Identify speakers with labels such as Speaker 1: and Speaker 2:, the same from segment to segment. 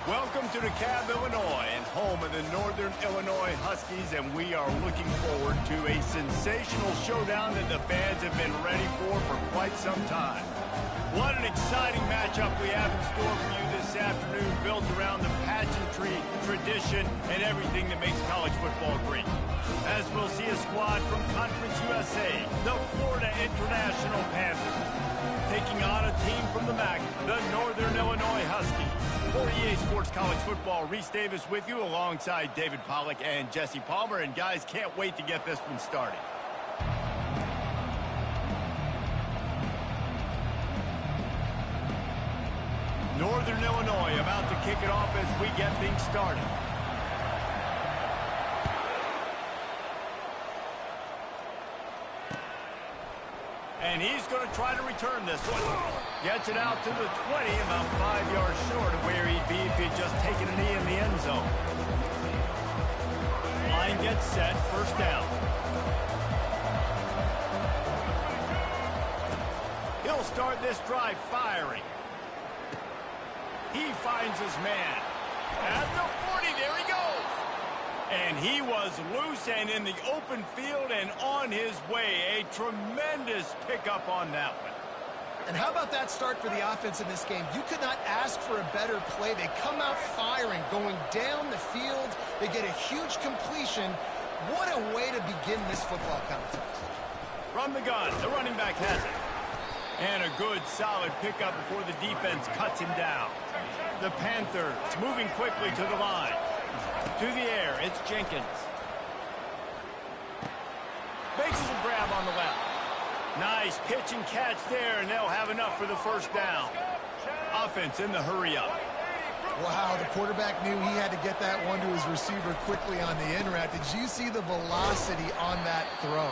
Speaker 1: Welcome to DeKalb, Illinois, and home of the Northern Illinois Huskies, and we are looking forward to a sensational showdown that the fans have been ready for quite some time. What an exciting matchup we have in store for you this afternoon, built around the pageantry, tradition, and everything that makes college football great. As we'll see a squad from Conference USA, the Florida International Panthers, taking on a team from the MAC, the Northern Illinois Huskies. For EA Sports College Football, Reese Davis with you alongside David Pollack and Jesse Palmer. And guys, can't wait to get this one started. Northern Illinois about to kick it off as we get things started. And he's going to try to return this one. Gets it out to the 20, about 5 yards short of where he'd be if he'd just taken a knee in the end zone. Line gets set, first down. He'll start this drive firing. He finds his man. At the 40, there he goes. And he was loose and in the open field and on his way. A tremendous pickup on that one.
Speaker 2: And how about that start for the offense in this game? You could not ask for a better play. They come out firing, going down the field. They get a huge completion. What a way to begin this football contest.
Speaker 1: From the gun, the running back has it. And a good, solid pickup before the defense cuts him down. The Panthers moving quickly to the line. To the air, it's Jenkins. Makes a grab on the left. Nice pitch and catch there, and they'll have enough for the first down. Offense in the hurry-up.
Speaker 2: Wow, the quarterback knew he had to get that one to his receiver quickly on the in route. Did you see the velocity on that throw?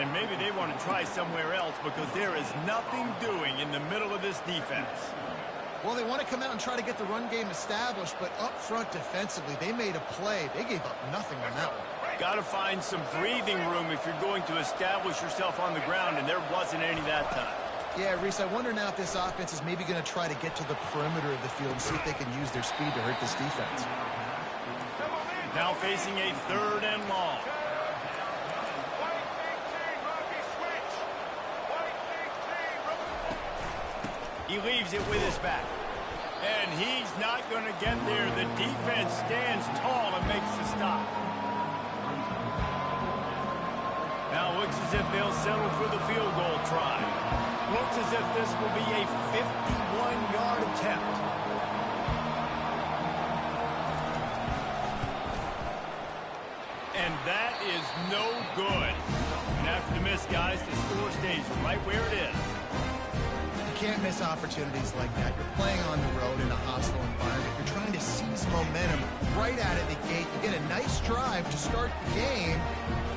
Speaker 1: And maybe they want to try somewhere else because there is nothing doing in the middle of this defense.
Speaker 2: Well, they want to come out and try to get the run game established, but up front defensively, they made a play. They gave up nothing on that one.
Speaker 1: Got to find some breathing room if you're going to establish yourself on the ground, and there wasn't any that time.
Speaker 2: Yeah, Reese, I wonder now if this offense is maybe going to try to get to the perimeter of the field and see if they can use their speed to hurt this defense.
Speaker 1: Now facing a third and long. He leaves it with his back. And he's not going to get there. The defense stands tall and makes the stop. Now looks as if they'll settle for the field goal try. Looks as if this will be a 51-yard attempt. And that is no good. And after the miss, guys, the score stays right where it is.
Speaker 2: Can't miss opportunities like that. You're playing on the road in a hostile environment. You're trying to seize momentum right out of the gate. You get a nice drive to start the game,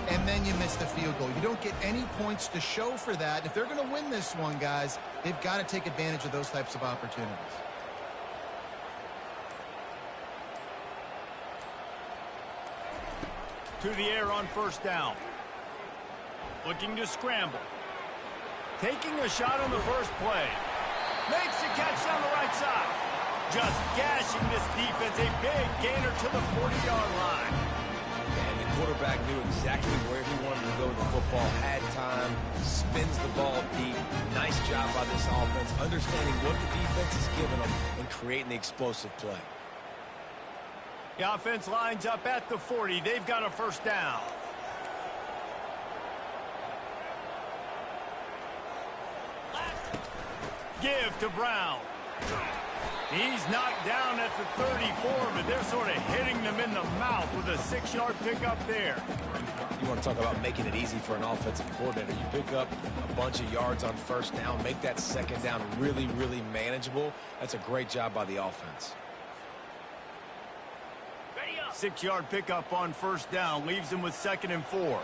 Speaker 2: and then you miss the field goal. You don't get any points to show for that. If they're going to win this one, guys, they've got to take advantage of those types of opportunities.
Speaker 1: To the air on first down. Looking to scramble. Taking a shot on the first play. Makes the catch down the right side. Just gashing this defense. A big gainer to the 40-yard line.
Speaker 3: And the quarterback knew exactly where he wanted to go with the football. Had time. Spins the ball deep. Nice job by this offense. Understanding what the defense is giving them and creating the explosive play.
Speaker 1: The offense lines up at the 40. They've got a first down. Give to Brown. He's knocked down at the 34, but they're sort of hitting them in the mouth with a 6-yard pickup there.
Speaker 3: You want to talk about making it easy for an offensive coordinator. You pick up a bunch of yards on first down, make that second down really, really manageable. That's a great job by the offense.
Speaker 1: 6-yard pickup on first down leaves them with 2nd and 4.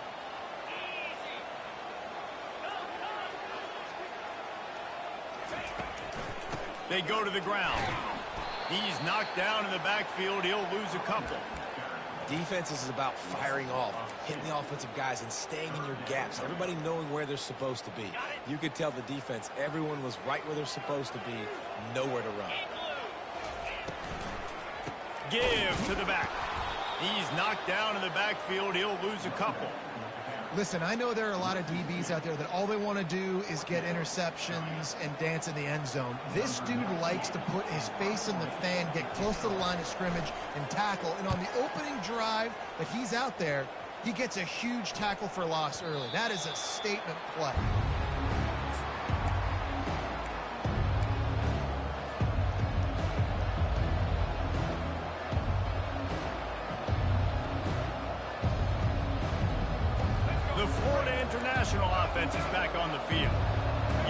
Speaker 1: They go to the ground. He's knocked down in the backfield. He'll lose a couple.
Speaker 3: Defense is about firing off, hitting the offensive guys, and staying in your gaps. Everybody knowing where they're supposed to be. You could tell the defense, everyone was right where they're supposed to be, nowhere to run.
Speaker 1: Give to the back. He's knocked down in the backfield. He'll lose a couple.
Speaker 2: Listen, I know there are a lot of DBs out there that all they want to do is get interceptions and dance in the end zone. This dude likes to put his face in the fan, get close to the line of scrimmage, and tackle. And on the opening drive that he's out there, he gets a huge tackle for loss early. That is a statement play.
Speaker 1: The Florida International offense is back on the field.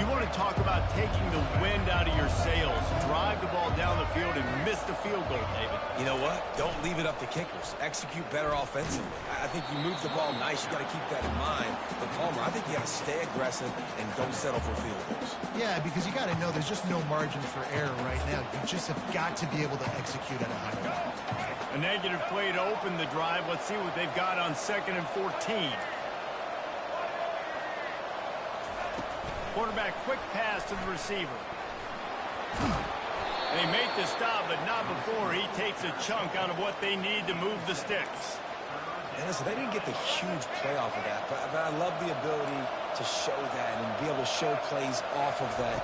Speaker 1: You want to talk about taking the wind out of your sails. Drive the ball down the field and miss the field goal, David.
Speaker 3: You know what? Don't leave it up to kickers. Execute better offensively. I think you move the ball nice. You got to keep that in mind. But, Palmer, I think you got to stay aggressive and don't settle for field goals.
Speaker 2: Yeah, because you got to know there's just no margin for error right now. You just have got to be able to execute at a high level.
Speaker 1: A negative play to open the drive. Let's see what they've got on 2nd and 14. Quarterback quick pass to the receiver. They make the stop, but not before he takes a chunk out of what they need to move the sticks.
Speaker 3: And listen, they didn't get the huge play off of that, but I love the ability to show that and be able to show plays off of that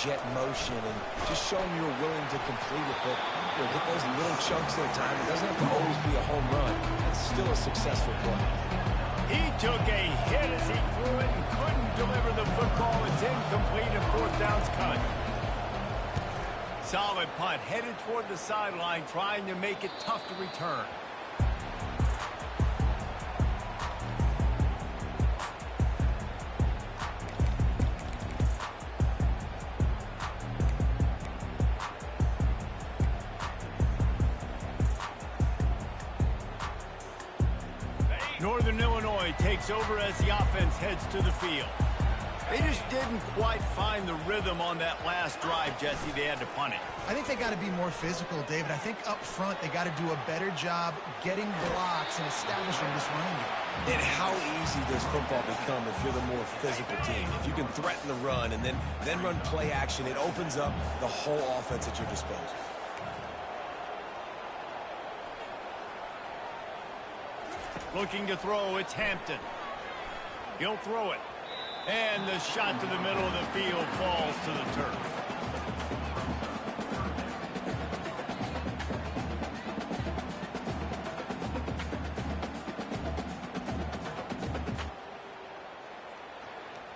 Speaker 3: jet motion and just show them you're willing to complete it. But get those little chunks at a time. It doesn't have to always be a home run. It's still a successful play.
Speaker 1: He took a hit as he threw it and couldn't deliver the football. It's incomplete and 4th down's cut. Solid punt, headed toward the sideline, trying to make it tough to return. Northern Illinois takes over as the offense heads to the field. They just didn't quite find the rhythm on that last drive, Jesse. They had to punt it.
Speaker 2: I think they got to be more physical, David. I think up front they got to do a better job getting blocks and establishing this running game.
Speaker 3: And how easy does football become if you're the more physical team? If you can threaten the run and then run play action, it opens up the whole offense at your disposal.
Speaker 1: Looking to throw, it's Hampton. He'll throw it. And the shot to the middle of the field falls to the turf.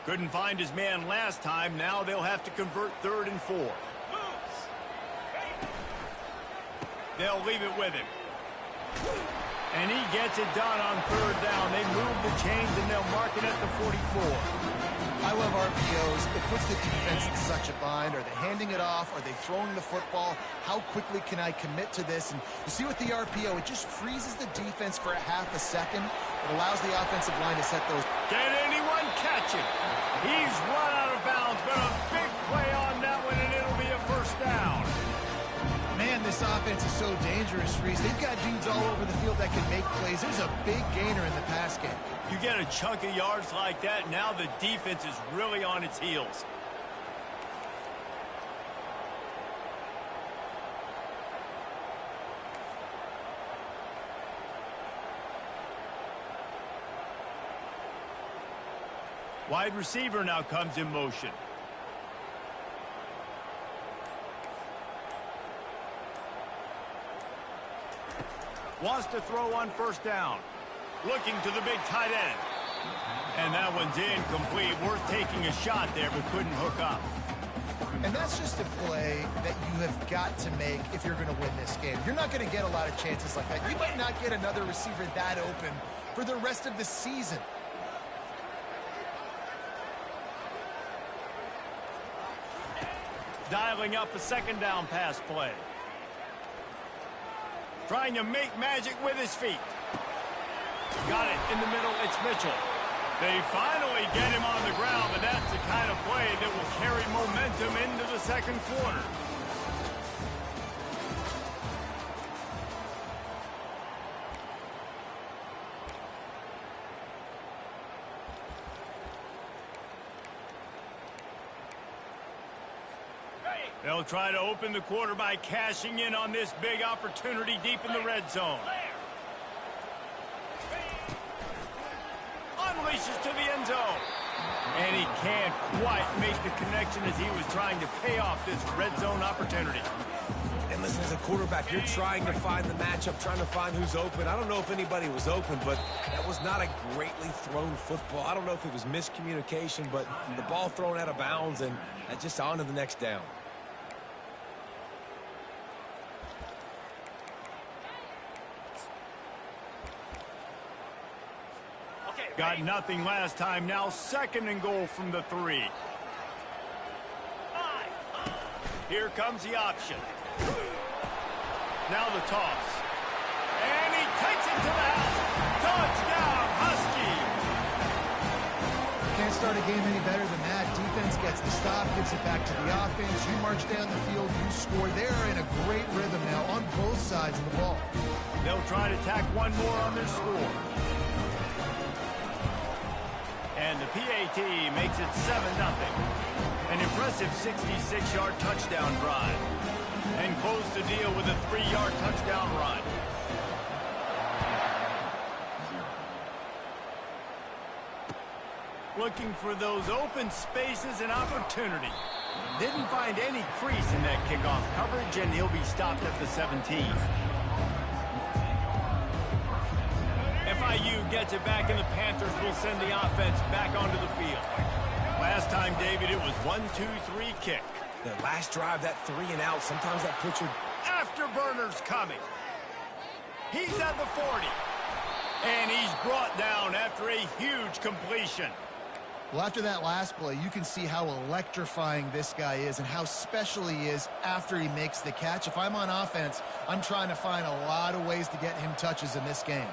Speaker 1: Couldn't find his man last time. Now they'll have to convert 3rd and 4. They'll leave it with him. And he gets it done on 3rd down. They move the chains, and they'll mark it at the 44.
Speaker 2: I love RPOs. It puts the defense in such a bind. Are they handing it off? Are they throwing the football? How quickly can I commit to this? And you see with the RPO, it just freezes the defense for a half a second. It allows the offensive line to set those.
Speaker 1: Can anyone catch it? He's run out of bounds, but a big play on that one, and it'll be a 1st down.
Speaker 2: Man, this offense is so dangerous, Reese. They've got dudes all over the field that can make plays. There's a big gainer in the pass game.
Speaker 1: You get a chunk of yards like that, now the defense is really on its heels. Wide receiver now comes in motion. Wants to throw on 1st down. Looking to the big tight end. And that one's incomplete. Worth taking a shot there, but couldn't hook up.
Speaker 2: And that's just a play that you have got to make if you're going to win this game. You're not going to get a lot of chances like that. You might not get another receiver that open for the rest of the season.
Speaker 1: Dialing up a 2nd down pass play. Trying to make magic with his feet. Got it in the middle. It's Mitchell. They finally get him on the ground, but that's the kind of play that will carry momentum into the 2nd quarter. They'll try to open the quarter by cashing in on this big opportunity deep in the red zone. Unleashes to the end zone. And he can't quite make the connection as he was trying to pay off this red zone opportunity.
Speaker 3: And listen, as a quarterback, you're trying to find the matchup, trying to find who's open. I don't know if anybody was open, but that was not a greatly thrown football. I don't know if it was miscommunication, but the ball thrown out of bounds and just on to the next down.
Speaker 1: Got nothing last time. Now 2nd and goal from the 3. Here comes the option. Now the toss. And he takes it to the house. Touchdown, Husky.
Speaker 2: Can't start a game any better than that. Defense gets the stop, gives it back to the offense. You march down the field, you score. They're in a great rhythm now on both sides of the ball.
Speaker 1: They'll try to tack one more on their score. And the PAT makes it 7-0. An impressive 66-yard touchdown drive. And close the deal with a 3-yard touchdown run. Looking for those open spaces and opportunity. Didn't find any crease in that kickoff coverage, and he'll be stopped at the 17. FIU gets it back, and the Panthers will send the offense back onto the field. Last time, David, it was 1-2-3 kick.
Speaker 3: The last drive, that 3 and out, sometimes that puts your...
Speaker 1: Afterburner's coming. He's at the 40. And he's brought down after a huge completion.
Speaker 2: Well, after that last play, you can see how electrifying this guy is and how special he is after he makes the catch. If I'm on offense, I'm trying to find a lot of ways to get him touches in this game.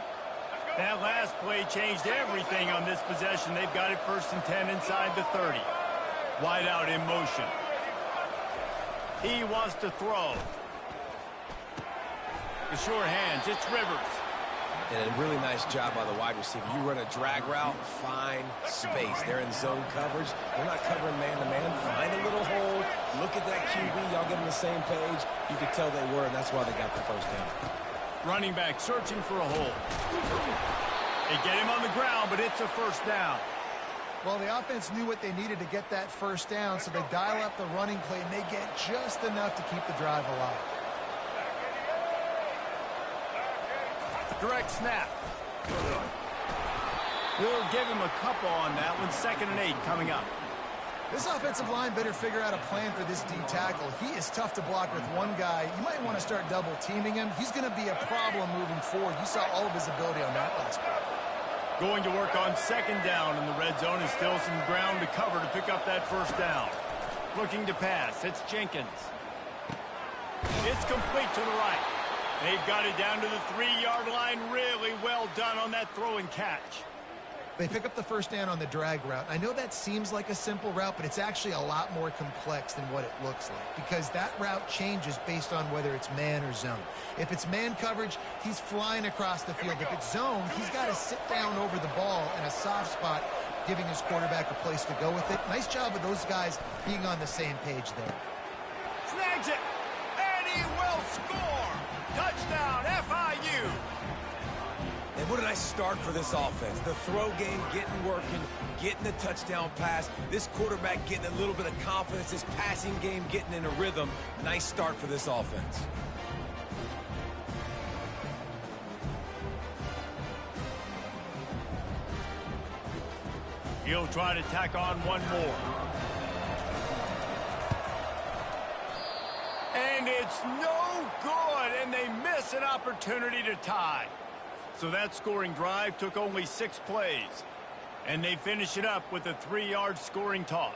Speaker 1: That last play changed everything on this possession. They've got it 1st and 10 inside the 30. Wide out in motion. He wants to throw. The short hands, it's Rivers.
Speaker 3: And a really nice job by the wide receiver. You run a drag route, find space. They're in zone coverage. They're not covering man-to-man. Find a little hole. Look at that QB. Y'all get on the same page. You could tell they were, and that's why they got the 1st down.
Speaker 1: Running back searching for a hole. They get him on the ground, but it's a 1st down.
Speaker 2: Well, the offense knew what they needed to get that 1st down, so they dial up the running play, and they get just enough to keep the drive alive.
Speaker 1: Direct snap. We'll give him a couple on that one. 2nd and 8 coming up.
Speaker 2: This offensive line better figure out a plan for this D tackle. He is tough to block with one guy. You might want to start double teaming him. He's going to be a problem moving forward. You saw all of his ability on that last play.
Speaker 1: Going to work on 2nd down in the red zone, and still some ground to cover to pick up that 1st down. Looking to pass. It's Jenkins. It's complete to the right. They've got it down to the 3-yard line. Really well done on that throw and catch.
Speaker 2: They pick up the 1st down on the drag route. I know that seems like a simple route, but it's actually a lot more complex than what it looks like because that route changes based on whether it's man or zone. If it's man coverage, he's flying across the field. If it's zone, he's got to sit down over the ball in a soft spot, giving his quarterback a place to go with it. Nice job of those guys being on the same page there.
Speaker 1: Snags it, and he will score. Touchdown, FIU.
Speaker 3: And what a nice start for this offense. The throw game getting working, getting the touchdown pass. This quarterback getting a little bit of confidence. This passing game getting in a rhythm. Nice start for this offense.
Speaker 1: He'll try to tack on one more. And it's no good, and they miss an opportunity to tie. So that scoring drive took only 6 plays. And they finish it up with a 3-yard scoring toss.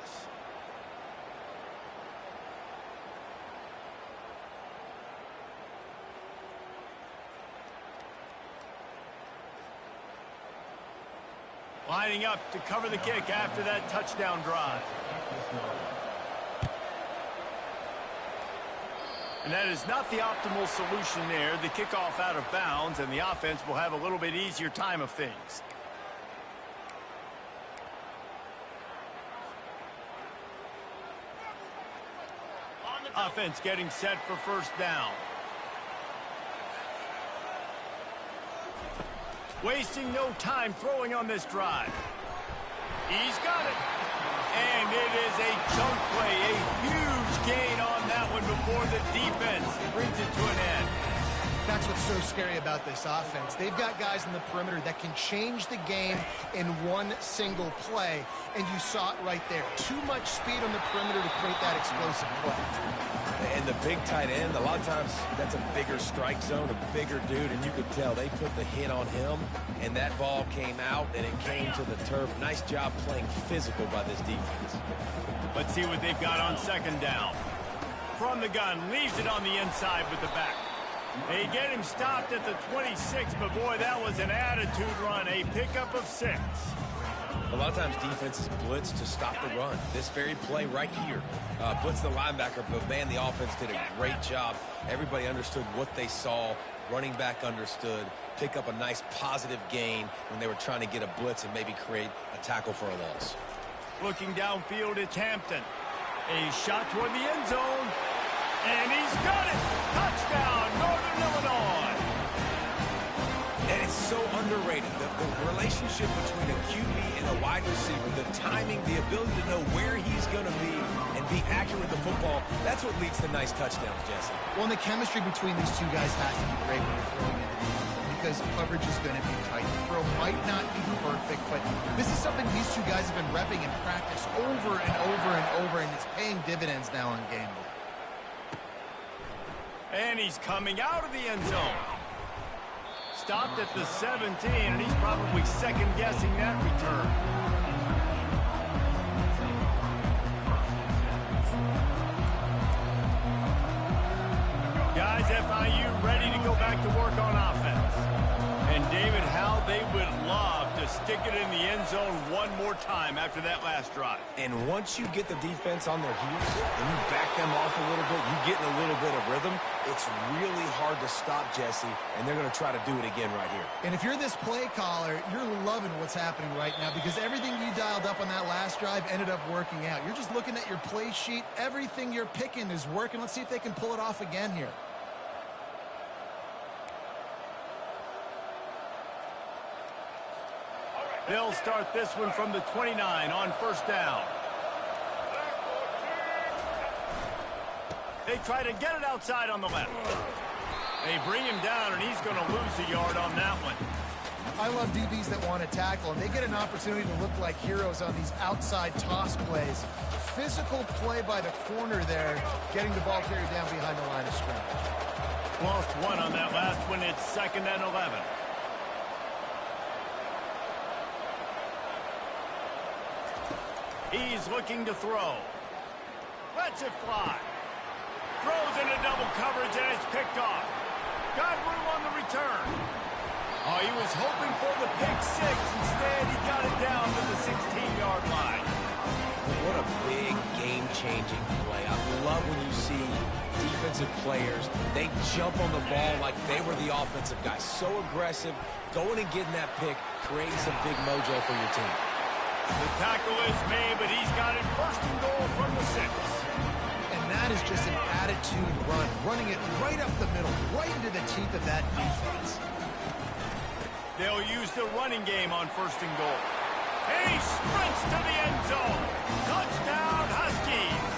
Speaker 1: Lining up to cover the kick after that touchdown drive. And that is not the optimal solution there. The kickoff out of bounds, and the offense will have a little bit easier time of things. offense getting set for first down. Wasting no time throwing on this drive. He's got it. And it is a chunk play, a huge gain on that one before the defense brings it to an end.
Speaker 2: That's what's so scary about this offense. They've got guys in the perimeter that can change the game in one single play, and you saw it right there. Too much speed on the perimeter to create that explosive play.
Speaker 3: And the big tight end, a lot of times that's a bigger strike zone, a bigger dude, and you could tell they put the hit on him, and that ball came out, and it came to the turf. Nice job playing physical by this defense.
Speaker 1: Let's see what they've got on second down. From the gun, leaves it on the inside with the back. They get him stopped at the 26, but boy, that was an attitude run, a pickup of 6.
Speaker 3: A lot of times defenses blitz to stop the run. This very play right here, blitz the linebacker, but man, the offense did a great job. Everybody understood what they saw. Running back understood. Pick up a nice positive gain when they were trying to get a blitz and maybe create a tackle for a loss.
Speaker 1: Looking downfield, it's Hampton. A shot toward the end zone. And he's got it! Touchdown, Northern Illinois!
Speaker 3: And it's so underrated. The relationship between a QB and a wide receiver, the timing, the ability to know where he's going to be and be accurate with the football, that's what leads to nice touchdowns, Jesse.
Speaker 2: Well, and the chemistry between these two guys has to be great when you're throwing into the end zone because coverage is going to be tight. The throw might not be perfect, but this is something these two guys have been repping in practice over and over and over, and it's paying dividends now on game day.
Speaker 1: And he's coming out of the end zone. Stopped at the 17, and he's probably second-guessing that return. Guys, FIU ready to go back to work on offense. And David, how they would love to stick it in the end zone one more time after that last drive.
Speaker 3: And once you get the defense on their heels and you back them off a little bit, you get in a little bit of rhythm, it's really hard to stop, Jesse, and they're going to try to do it again right here.
Speaker 2: And if you're this play caller, you're loving what's happening right now because everything you dialed up on that last drive ended up working out. You're just looking at your play sheet. Everything you're picking is working. Let's see if they can pull it off again here.
Speaker 1: They'll start this one from the 29 on first down. They try to get it outside on the left. They bring him down, and he's going to lose a yard on that one.
Speaker 2: I love DBs that want to tackle, and they get an opportunity to look like heroes on these outside toss plays. Physical play by the corner there, getting the ball carried down behind the line of scrimmage.
Speaker 1: Lost one on that last one. It's 2nd and 11. He's looking to throw. Lets it fly. Throws into double coverage, and it's picked off. Got room on the return. Oh, he was hoping for the pick 6. Instead, he got it down to the 16-yard line.
Speaker 3: What a big game-changing play. I love when you see defensive players, they jump on the ball like they were the offensive guy. So aggressive, going and getting that pick, creating some big mojo for your team.
Speaker 1: The tackle is made, but he's got it first and goal from the 6.
Speaker 2: And that is just an attitude run, running it right up the middle, right into the teeth of that defense.
Speaker 1: They'll use the running game on first and goal. And he sprints to the end zone. Touchdown, Huskies.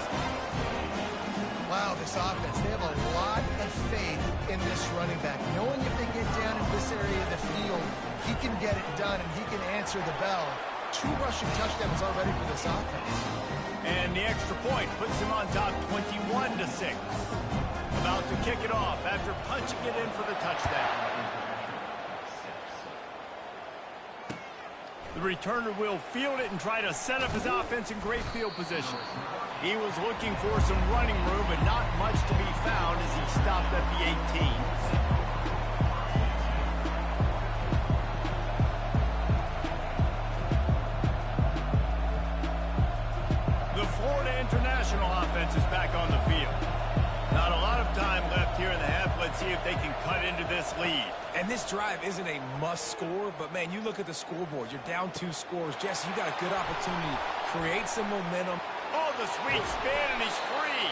Speaker 2: Wow, this offense, they have a lot of faith in this running back. Knowing if they get down in this area of the field, he can get it done and he can answer the bell. 2 rushing touchdowns already for this offense.
Speaker 1: And the extra point puts him on top 21-6. About to kick it off after punching it in for the touchdown. The returner will field it and try to set up his offense in great field position. He was looking for some running room, but not much to be found as he stopped at the 18. International offense is back on the field. Not a lot of time left here in the half. Let's see if they can cut into this lead.
Speaker 3: And this drive isn't a must score, but man, you look at the scoreboard. You're down 2 scores. Jesse, you got a good opportunity. Create some momentum.
Speaker 1: Oh, the sweet spin, and he's free.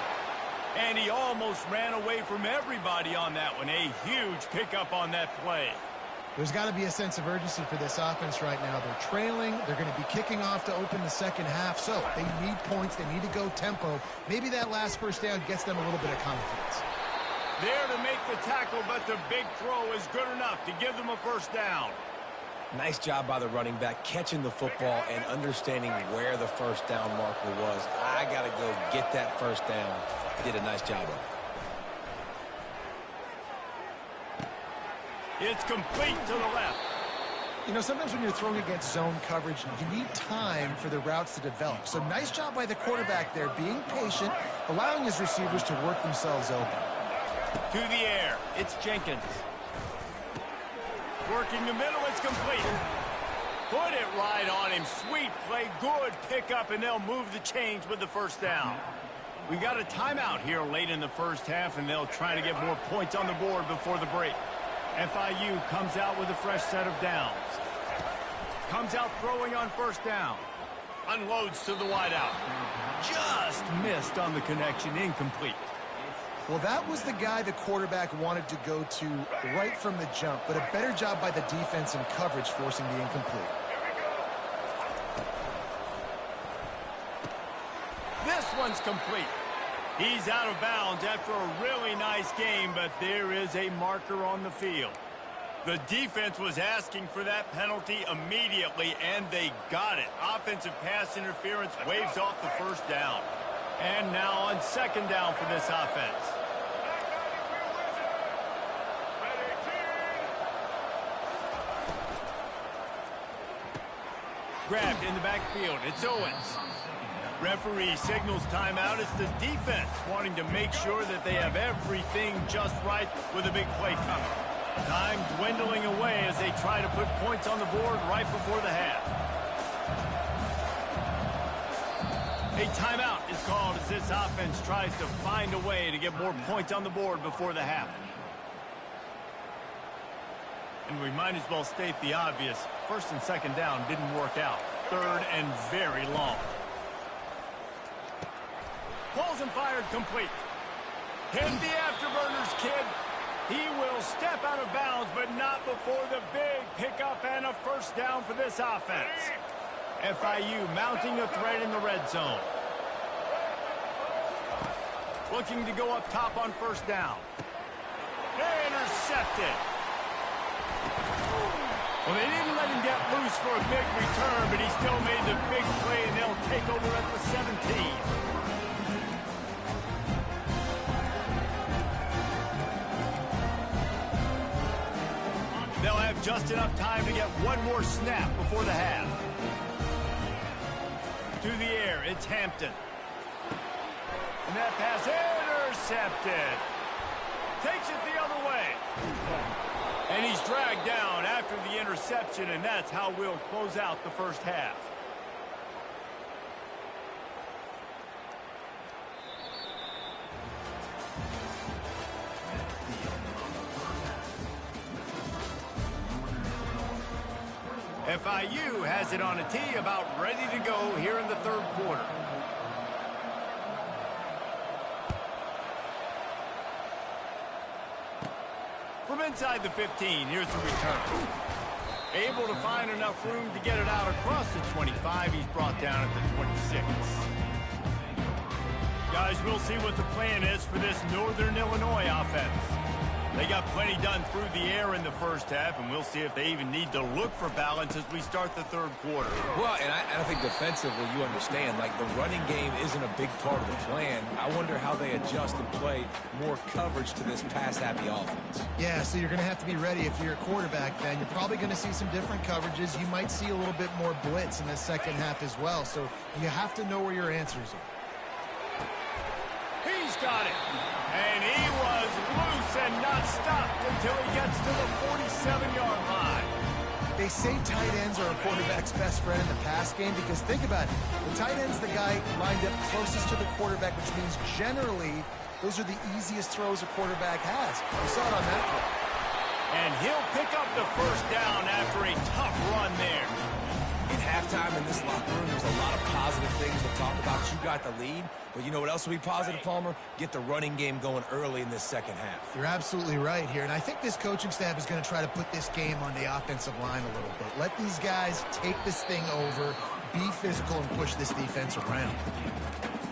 Speaker 1: And he almost ran away from everybody on that one. A huge pickup on that play.
Speaker 2: There's got to be a sense of urgency for this offense right now. They're trailing. They're going to be kicking off to open the second half. So they need points. They need to go tempo. Maybe that last first down gets them a little bit of confidence.
Speaker 1: There to make the tackle, but the big throw is good enough to give them a first down.
Speaker 3: Nice job by the running back, catching the football and understanding where the first down marker was. I got to go get that first down. Did a nice job of it.
Speaker 1: It's complete to the left.
Speaker 2: You know, sometimes when you're throwing against zone coverage, you need time for the routes to develop. So nice job by the quarterback there, being patient, allowing his receivers to work themselves open.
Speaker 1: To the air, it's Jenkins. Working the middle, it's complete. Put it right on him. Sweet play, good pickup, and they'll move the chains with the first down. We've got a timeout here late in the first half, and they'll try to get more points on the board before the break. FIU comes out with a fresh set of downs. Comes out throwing on first down. Unloads to the wideout. Just missed on the connection, incomplete.
Speaker 2: Well, that was the guy the quarterback wanted to go to right from the jump, but a better job by the defense in coverage forcing the incomplete.
Speaker 1: This one's complete. He's out of bounds after a really nice game, but there is a marker on the field. The defense was asking for that penalty immediately, and they got it. Offensive pass interference waves off the first down. And now on second down for this offense. Grabbed in the backfield. It's Owens. Referee signals timeout. It's the defense wanting to make sure that they have everything just right with a big play coming. Time dwindling away as they try to put points on the board right before the half. A timeout is called as this offense tries to find a way to get more points on the board before the half. And we might as well state the obvious. First and second down didn't work out. Third and very long. Pulls and fired complete. Hit the afterburners, kid. He will step out of bounds, but not before the big pickup and a first down for this offense. FIU mounting a threat in the red zone. Looking to go up top on first down. Intercepted. Well, they didn't let him get loose for a big return, but he still made the big play, and they'll take over at the 17. They'll have just enough time to get one more snap before the half. To the air, it's Hampton. And that pass intercepted. Takes it the other way. And he's dragged down after the interception, and that's how we'll close out the first half. FIU has it on a tee, about ready to go here in the third quarter. From inside the 15, here's the return. Able to find enough room to get it out across the 25. He's brought down at the 26. Guys, we'll see what the plan is for this Northern Illinois offense. They got plenty done through the air in the first half, and we'll see if they even need to look for balance as we start the third quarter.
Speaker 3: Well, and I think defensively, you understand, like the running game isn't a big part of the plan. I wonder how they adjust and play more coverage to this pass-happy offense.
Speaker 2: Yeah, so you're going to have to be ready if you're a quarterback then. You're probably going to see some different coverages. You might see a little bit more blitz in the second half as well, so you have to know where your answers are.
Speaker 1: He's got it. And he was loose and not stopped until he gets to the 47-yard line.
Speaker 2: They say tight ends are a quarterback's best friend in the pass game because think about it. The tight end's the guy lined up closest to the quarterback, which means generally those are the easiest throws a quarterback has. You saw it on that play.
Speaker 1: And he'll pick up the first down after a tough run there.
Speaker 3: In halftime in this locker room, there's a lot of positive things to talk about. You got the lead, but you know what else will be positive, Palmer? Get the running game going early in this second half.
Speaker 2: You're absolutely right here, and I think this coaching staff is going to try to put this game on the offensive line a little bit. Let these guys take this thing over, be physical, and push this defense around.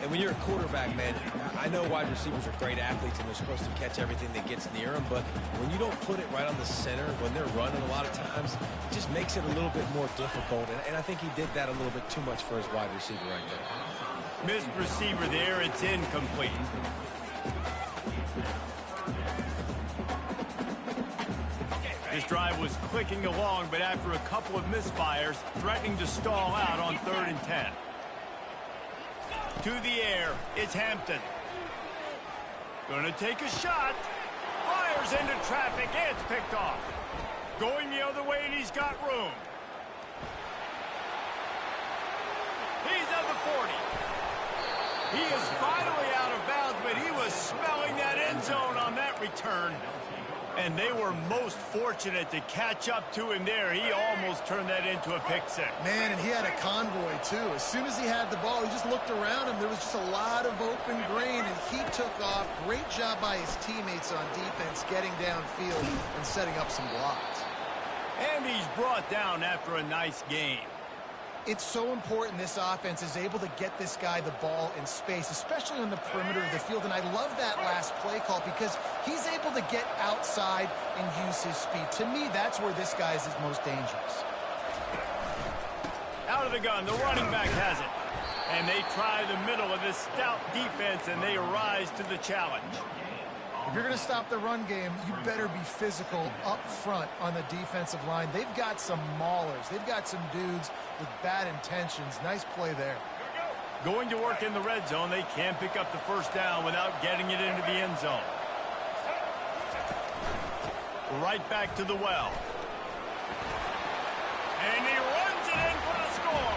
Speaker 3: And when you're a quarterback, man, I know wide receivers are great athletes and they're supposed to catch everything that gets near them, but when you don't put it right on the center, when they're running a lot of times, it just makes it a little bit more difficult. And I think he did that a little bit too much for his wide receiver right there.
Speaker 1: Missed receiver there. It's incomplete. This drive was clicking along, but after a couple of misfires, threatening to stall out on 3rd and 10. To the air, it's Hampton. Gonna take a shot. Fires into traffic, and it's picked off. Going the other way, and he's got room. He's at the 40. He is finally out of bounds, but he was smelling that end zone on that return. And they were most fortunate to catch up to him there. He almost turned that into a pick six.
Speaker 2: Man, and he had a convoy, too. As soon as he had the ball, he just looked around him. There was just a lot of open grain, and he took off. Great job by his teammates on defense, getting downfield and setting up some blocks.
Speaker 1: And he's brought down after a nice game.
Speaker 2: It's so important this offense is able to get this guy the ball in space, especially on the perimeter of the field. And I love that last play call because he's able to get outside and use his speed. To me, that's where this guy is his most dangerous.
Speaker 1: Out of the gun, the running back has it. And they try the middle of this stout defense, and they rise to the challenge.
Speaker 2: If you're going to stop the run game, you better be physical up front on the defensive line. They've got some maulers. They've got some dudes with bad intentions. Nice play there.
Speaker 1: Going to work in the red zone. They can pick up the first down without getting it into the end zone. Right back to the well. And he runs it in for the score.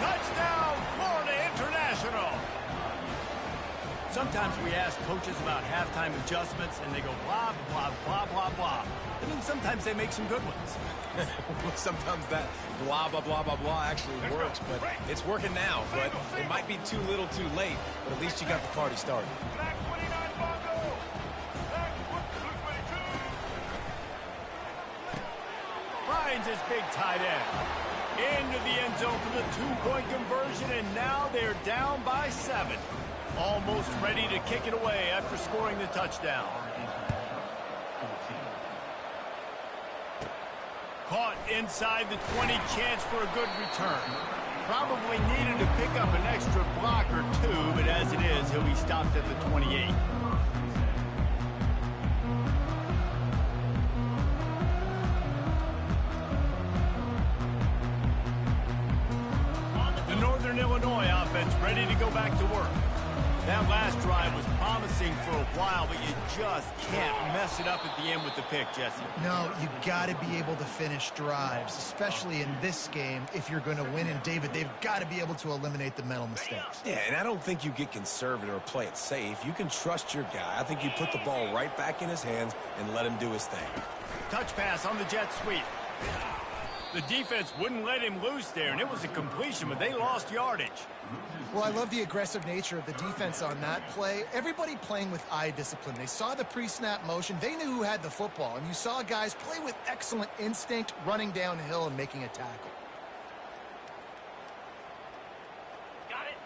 Speaker 1: Touchdown, Florida International. Sometimes we ask coaches about halftime adjustments, and they go blah, blah, blah, blah, blah. I mean, sometimes they make some good ones.
Speaker 3: Sometimes that blah, blah, blah, blah, blah actually works, but it's working now. But it might be too little too late, but at least you got the party started.
Speaker 1: Finds his big tight end. Into the end zone for the two-point conversion, and now they're down by 7. Almost ready to kick it away after scoring the touchdown. Caught inside the 20, chance for a good return. Probably needed to pick up an extra block or two, but as it is, he'll be stopped at the 28. The Northern Illinois offense ready to go back to work. That last drive was promising for a while, but you just can't mess it up at the end with the pick, Jesse.
Speaker 2: No, you got to be able to finish drives, especially in this game if you're going to win. And, David, they've got to be able to eliminate the mental mistakes.
Speaker 3: Yeah, and I don't think you get conservative or play it safe. You can trust your guy. I think you put the ball right back in his hands and let him do his thing.
Speaker 1: Touch pass on the jet sweep. The defense wouldn't let him loose there, and it was a completion, but they lost yardage.
Speaker 2: Well, I love the aggressive nature of the defense on that play. Everybody playing with eye discipline. They saw the pre-snap motion. They knew who had the football, and you saw guys play with excellent instinct, running downhill and making a tackle.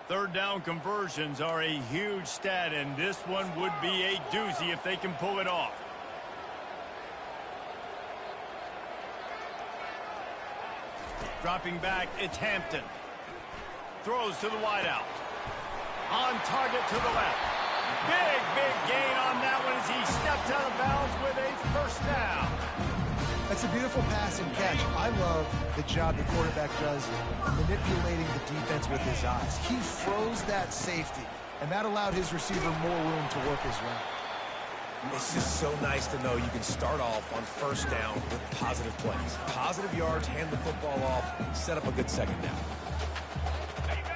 Speaker 1: Third down conversions are a huge stat, and this one would be a doozy if they can pull it off. Dropping back, it's Hampton. Throws to the wideout. On target to the left. Big, big gain on that one as he steps out of bounds with a first down.
Speaker 2: That's a beautiful pass and catch. I love the job the quarterback does manipulating the defense with his eyes. He froze that safety, and that allowed his receiver more room to work his route.
Speaker 3: It's just so nice to know you can start off on first down with positive plays. Positive yards, hand the football off, set up a good second down.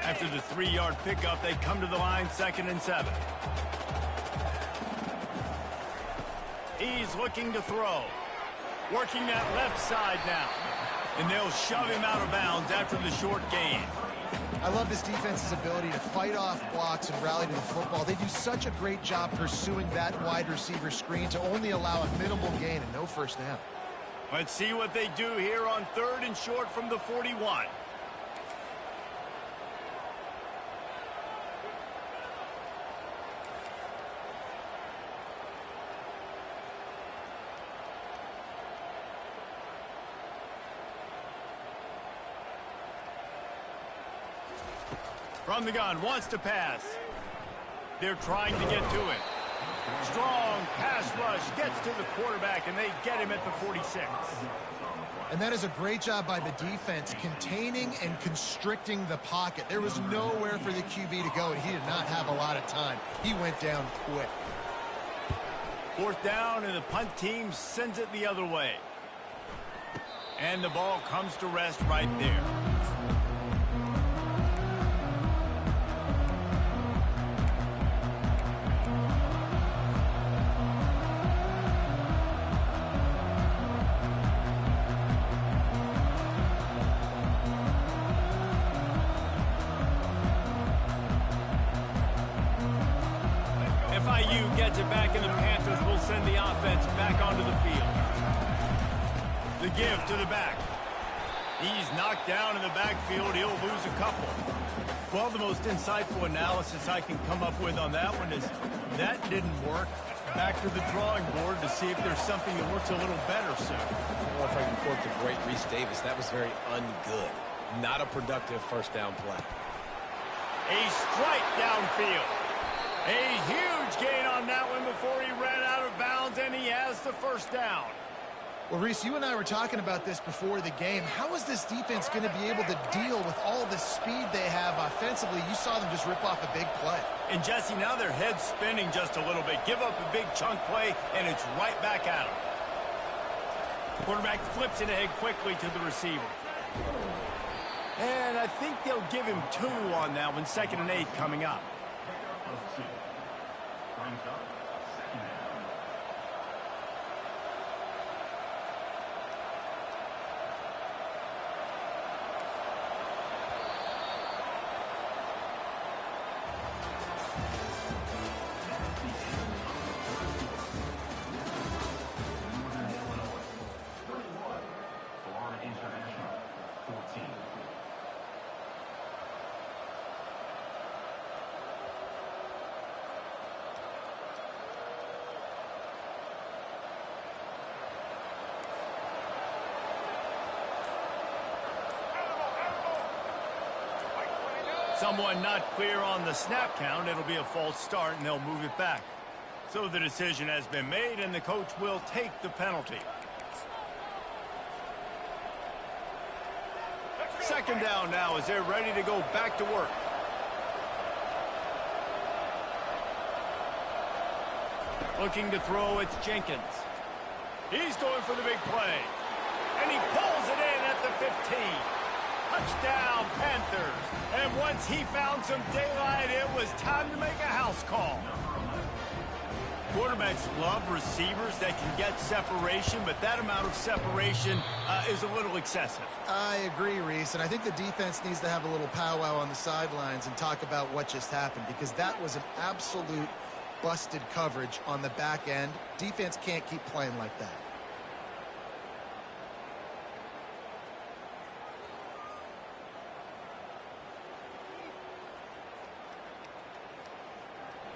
Speaker 1: After the 3-yard pickup, they come to the line 2nd and 7. He's looking to throw. Working that left side now. And they'll shove him out of bounds after the short gain.
Speaker 2: I love this defense's ability to fight off blocks and rally to the football. They do such a great job pursuing that wide receiver screen to only allow a minimal gain and no first down.
Speaker 1: Let's see what they do here on 3rd and short from the 41. From the gun, wants to pass. They're trying to get to it. Strong pass rush gets to the quarterback, and they get him at the 46.
Speaker 2: And that is a great job by the defense, containing and constricting the pocket. There was nowhere for the QB to go, and he did not have a lot of time. He went down quick.
Speaker 1: 4th down, and the punt team sends it the other way. And the ball comes to rest right there. FIU gets it back, and the Panthers will send the offense back onto the field. The give to the back. He's knocked down in the backfield. He'll lose a couple. Well, the most insightful analysis I can come up with on that one is that didn't work. Back to the drawing board to see if there's something that works a little better soon.
Speaker 3: I don't know if I can quote the great Reese Davis. That was very ungood. Not a productive first down play.
Speaker 1: A strike downfield. A huge gain on that one before he ran out of bounds, and he has the first down.
Speaker 2: Well, Reese, you and I were talking about this before the game. How is this defense going to be able to deal with all the speed they have offensively? You saw them just rip off a big play.
Speaker 1: And, Jesse, now their head's spinning just a little bit. Give up a big chunk play, and it's right back at them. Quarterback flips it ahead quickly to the receiver. And I think they'll give him 2 on that one. 2nd and 8 coming up. Someone not clear on the snap count. It'll be a false start, and they'll move it back. So the decision has been made, and the coach will take the penalty. 2nd down now as they're ready to go back to work. Looking to throw, it's Jenkins. He's going for the big play. And he pulls it in at the 15. Touchdown, Panthers. And once he found some daylight, it was time to make a house call. Quarterbacks love receivers that can get separation, but that amount of separation is a little excessive.
Speaker 2: I agree, Reese, and I think the defense needs to have a little powwow on the sidelines and talk about what just happened, because that was an absolute busted coverage on the back end. Defense can't keep playing like that.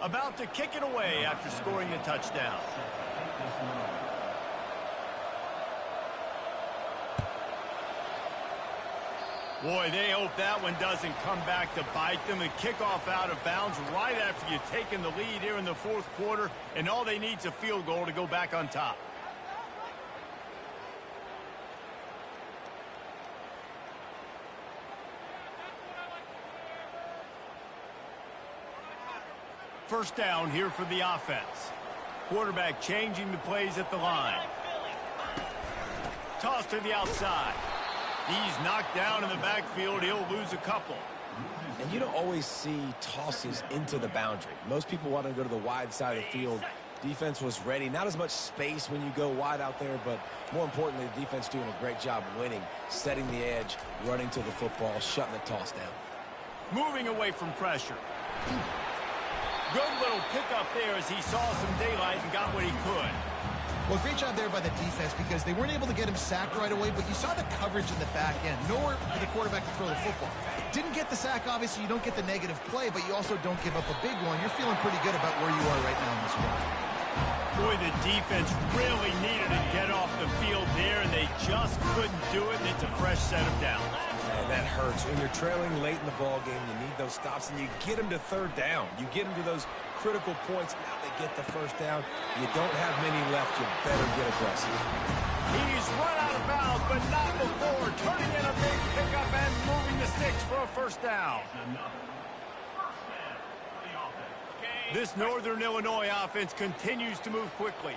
Speaker 1: About to kick it away after scoring a touchdown. Boy, they hope that one doesn't come back to bite them. A kickoff out of bounds right after you've taken the lead here in the 4th quarter, and all they need is a field goal to go back on top. First down here for the offense. Quarterback changing the plays at the line. Toss to the outside. He's knocked down in the backfield. He'll lose a couple.
Speaker 3: And you don't always see tosses into the boundary. Most people want to go to the wide side of the field Defense was ready. Not as much space when you go wide out there, but more importantly, the defense doing a great job winning, setting the edge, running to the football, shutting the toss down.
Speaker 1: Moving away from pressure. Good little pickup there as he saw some daylight and got what he could.
Speaker 2: Well, great job there by the defense because they weren't able to get him sacked right away, but you saw the coverage in the back end. Nowhere for the quarterback to throw the football. Didn't get the sack, obviously. You don't get the negative play, but you also don't give up a big one. You're feeling pretty good about where you are right now in this one.
Speaker 1: Boy, the defense really needed to get off the field there, and they just couldn't do it, and it's a fresh set of downs.
Speaker 3: Man, that hurts. When you're trailing late in the ball game, you need those stops, and you get them to third down. You get them to those critical points. Now they get the first down. You don't have many left. You better get aggressive.
Speaker 1: He's run out of bounds, but not before. Turning in a big pickup and moving the sticks for a first down. This Northern Illinois offense continues to move quickly.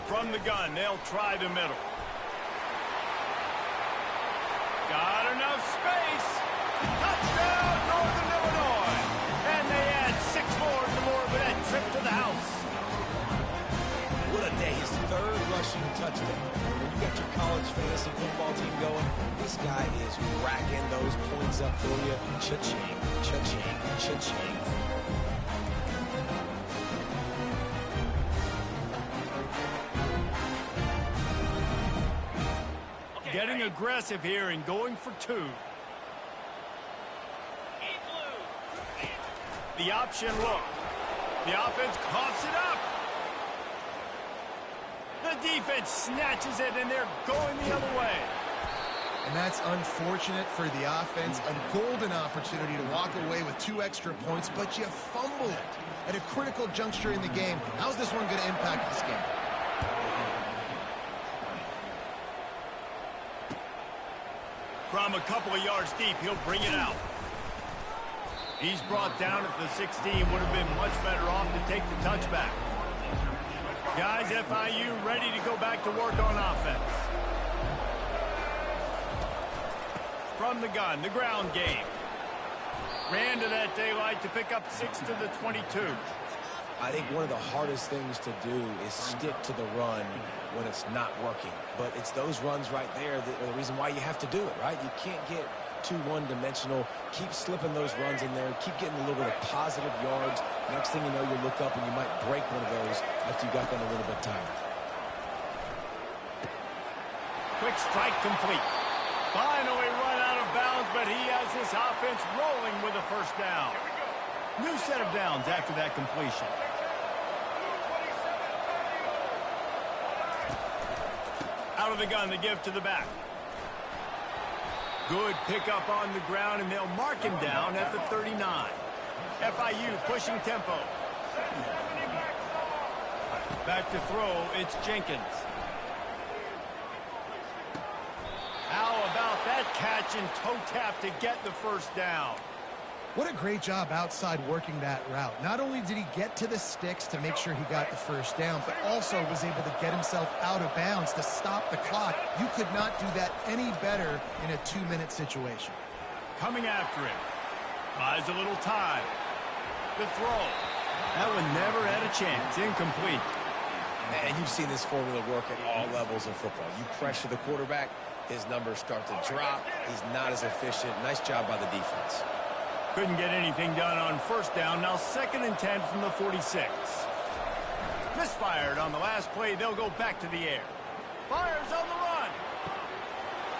Speaker 1: From the gun, they'll try the middle. Got enough space. Touchdown, Northern Illinois. And they add 6 more to Morbid trip to the house.
Speaker 3: What a day. His third rushing touchdown. When you got your college fantasy football team going, this guy is racking those points up for you. Cha-ching, cha-ching, cha-ching.
Speaker 1: Getting aggressive here and going for 2. The option look. The offense coughs it up. The defense snatches it, and they're going the other way.
Speaker 2: And that's unfortunate for the offense. A golden opportunity to walk away with 2 extra points, but you fumble it at a critical juncture in the game. How's this one going to impact this game?
Speaker 1: From a couple of yards deep, he'll bring it out. He's brought down at the 16. Would have been much better off to take the touchback. Guys, FIU ready to go back to work on offense. From the gun, the ground game. Ran to that daylight to pick up 6 to the 22.
Speaker 3: I think one of the hardest things to do is stick to the run when it's not working. But it's those runs right there that are the reason why you have to do it, right? You can't get too one-dimensional. Keep slipping those runs in there. Keep getting a little bit of positive yards. Next thing you know, you look up and you might break one of those after you got them a little bit tired.
Speaker 1: Quick strike complete. Finally run out of bounds, but he has this offense rolling with a first down. New set of downs after that completion. Out of the gun, the give to the back. Good pickup on the ground, and they'll mark him down at the 39. FIU pushing tempo. Back to throw, it's Jenkins. How about that catch and toe tap to get the first down?
Speaker 2: What a great job outside working that route. Not only did he get to the sticks to make sure he got the first down, but also was able to get himself out of bounds to stop the clock. You could not do that any better in a 2-minute situation.
Speaker 1: Coming after him. Buys a little time. The throw. That one never had a chance. Incomplete.
Speaker 3: And you've seen this formula work at all levels of football. You pressure the quarterback, his numbers start to drop. He's not as efficient. Nice job by the defense.
Speaker 1: Couldn't get anything done on first down. Now 2nd and 10 from the 46. Misfired on the last play. They'll go back to the air. Fires on the run.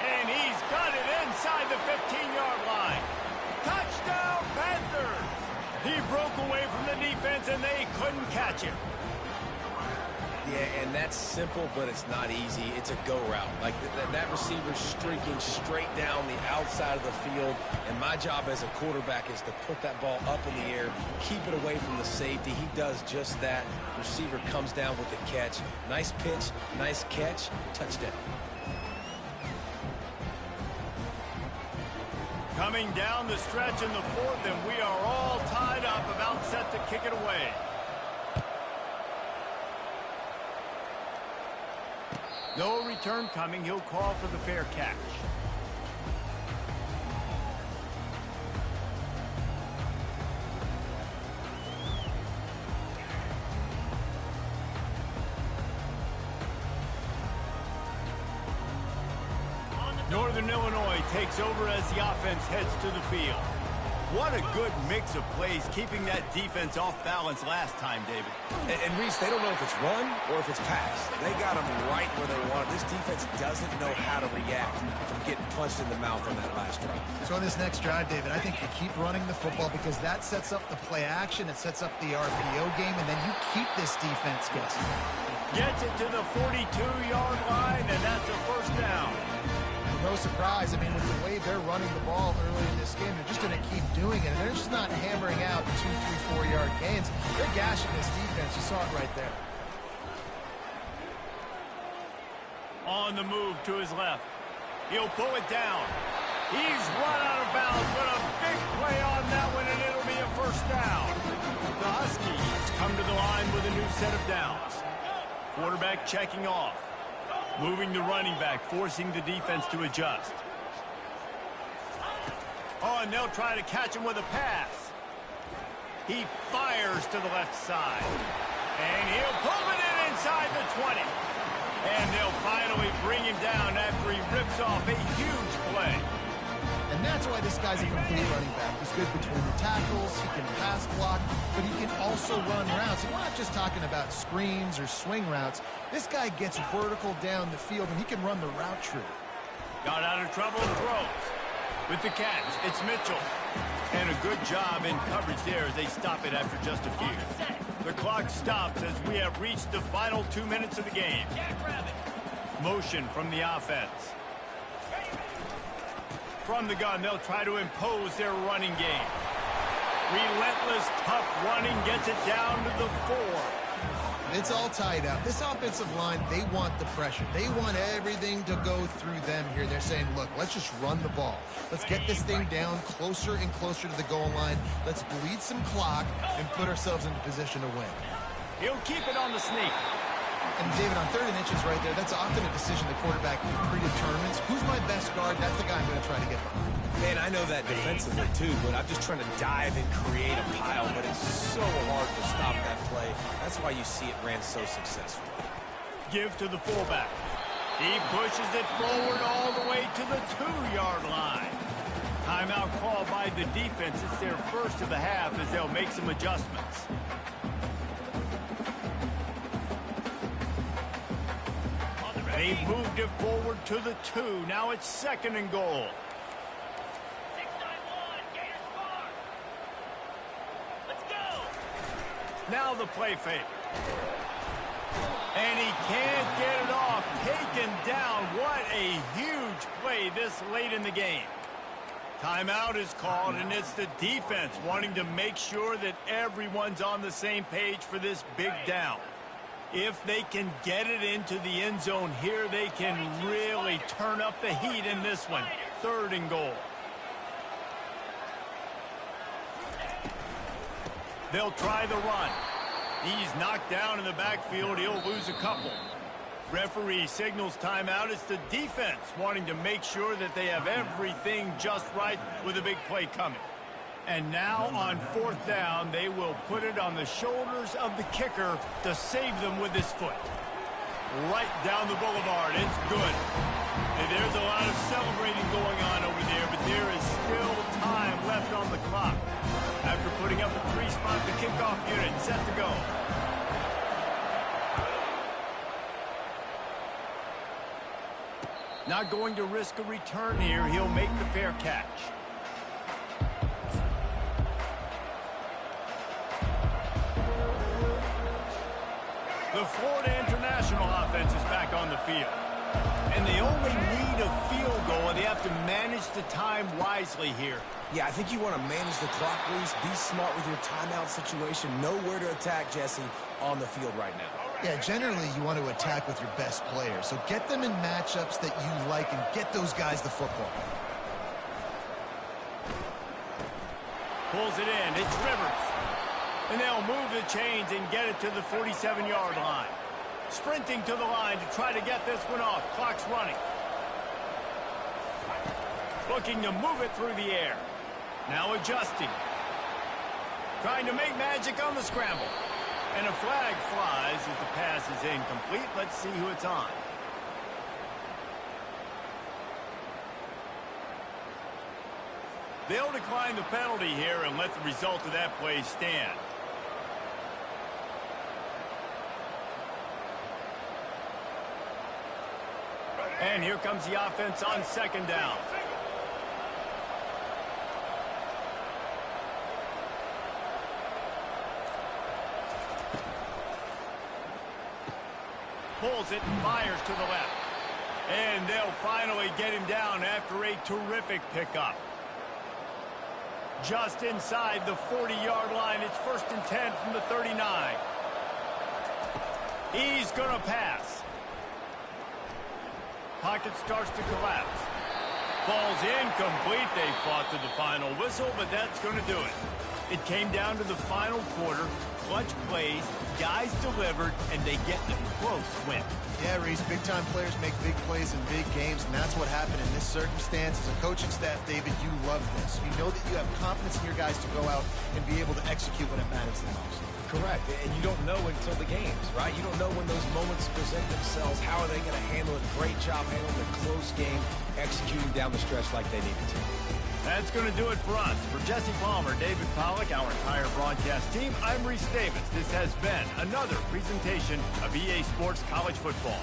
Speaker 1: And he's got it inside the 15-yard line. Touchdown, Panthers. He broke away from the defense, and they couldn't catch him.
Speaker 3: Yeah, and that's simple, but it's not easy. It's a go route. Like that receiver's streaking straight down the outside of the field, and my job as a quarterback is to put that ball up in the air, keep it away from the safety. He does just that. Receiver comes down with the catch. Nice pitch, nice catch, touchdown.
Speaker 1: Coming down the stretch in the 4th, and we are all tied up, about set to kick it away. No return coming. He'll call for the fair catch. Illinois takes over as the offense heads to the field. What a good mix of plays, keeping that defense off balance last time, David.
Speaker 3: And Reese, they don't know if it's run or if it's pass. They got them right where they want it. This defense doesn't know how to react from getting punched in the mouth on that last drive.
Speaker 2: So on this next drive, David, I think you keep running the football because that sets up the play action, it sets up the RPO game, and then you keep this defense guessing.
Speaker 1: Gets it to the 42-yard line, and that's a first down.
Speaker 2: No surprise. I mean, with the way they're running the ball early in this game, they're just going to keep doing it. And they're just not hammering out 2, 3, 4-yard gains. They're gashing this defense. You saw it right there.
Speaker 1: On the move to his left. He'll pull it down. He's run out of bounds, but a big play on that one, and it'll be a first down. The Huskies come to the line with a new set of downs. Quarterback checking off. Moving the running back, forcing the defense to adjust. Oh, and they'll try to catch him with a pass. He fires to the left side. And he'll pull it in inside the 20. And they'll finally bring him down after he rips off a huge play.
Speaker 2: And that's why this guy's a complete running back. He's good between the tackles, he can pass block, but he can also run routes. And we're not just talking about screens or swing routes. This guy gets vertical down the field, and he can run the route tree.
Speaker 1: Got out of trouble and throws. With the catch, it's Mitchell. And a good job in coverage there as they stop it after just a few. The clock stops as we have reached the final 2 minutes of the game. Motion from the offense. From the gun, they'll try to impose their running game. Relentless, tough running gets it down to the 4.
Speaker 2: It's all tied up. This offensive line, they want the pressure. They want everything to go through them here. They're saying, look, let's just run the ball. Let's get this thing down closer and closer to the goal line. Let's bleed some clock and put ourselves into position to win.
Speaker 1: He'll keep it on the sneak.
Speaker 2: And, David, on 3rd and inches right there, that's often a decision the quarterback predetermines. Who's my best guard? That's the guy I'm going to try to get behind.
Speaker 3: Man, I know that defensively, too, but I'm just trying to dive and create a pile, but it's so hard to stop that play. That's why you see it ran so successfully.
Speaker 1: Give to the fullback. He pushes it forward all the way to the 2-yard line. Timeout call by the defense. It's their first of the half as they'll make some adjustments. They've moved it forward to the 2. Now it's 2nd and goal. Now the play fake. And he can't get it off. Taken down. What a huge play this late in the game. Timeout is called, and it's the defense wanting to make sure that everyone's on the same page for this big down. If they can get it into the end zone here, they can really turn up the heat in this one. 3rd and goal. They'll try the run. He's knocked down in the backfield. He'll lose a couple. Referee signals timeout. It's the defense wanting to make sure that they have everything just right with a big play coming. And now on 4th down, they will put it on the shoulders of the kicker to save them with his foot. Right down the boulevard. It's good. And there's a lot of celebrating going on over there, but there is still time left on the clock. After putting up a 3-spot, the kickoff unit set to go. Not going to risk a return here. He'll make the fair catch. The Florida International offense is back on the field. And they only need a field goal, and they have to manage the time wisely here.
Speaker 3: Yeah, I think you want to manage the clock, Reese. Be smart with your timeout situation. Know where to attack, Jesse, on the field right now.
Speaker 2: Yeah, generally you want to attack with your best players. So get them in matchups that you like and get those guys the football.
Speaker 1: Pulls it in. It's Rivers. And they'll move the chains and get it to the 47-yard line. Sprinting to the line to try to get this one off. Clock's running. Looking to move it through the air. Now adjusting. Trying to make magic on the scramble. And a flag flies as the pass is incomplete. Let's see who it's on. They'll decline the penalty here and let the result of that play stand. And here comes the offense on second down. Pulls it and fires to the left. And they'll finally get him down after a terrific pickup. Just inside the 40-yard line. It's 1st and 10 from the 39. He's going to pass. Pocket starts to collapse. Falls incomplete. They fought to the final whistle, but that's going to do it. It came down to the final quarter. Clutch plays, guys delivered, and they get the close win.
Speaker 2: Yeah, Reese, big-time players make big plays in big games, and that's what happened in this circumstance. As a coaching staff, David, you love this. You know that you have confidence in your guys to go out and be able to execute when it matters the most.
Speaker 3: Correct, and you don't know until the games, right? You don't know when those moments present themselves. How are they going to handle it? Great job handling a close game, executing down the stretch like they needed to.
Speaker 1: That's going to do it for us. For Jesse Palmer, David Pollack, our entire broadcast team, I'm Reese Davis. This has been another presentation of EA Sports College Football.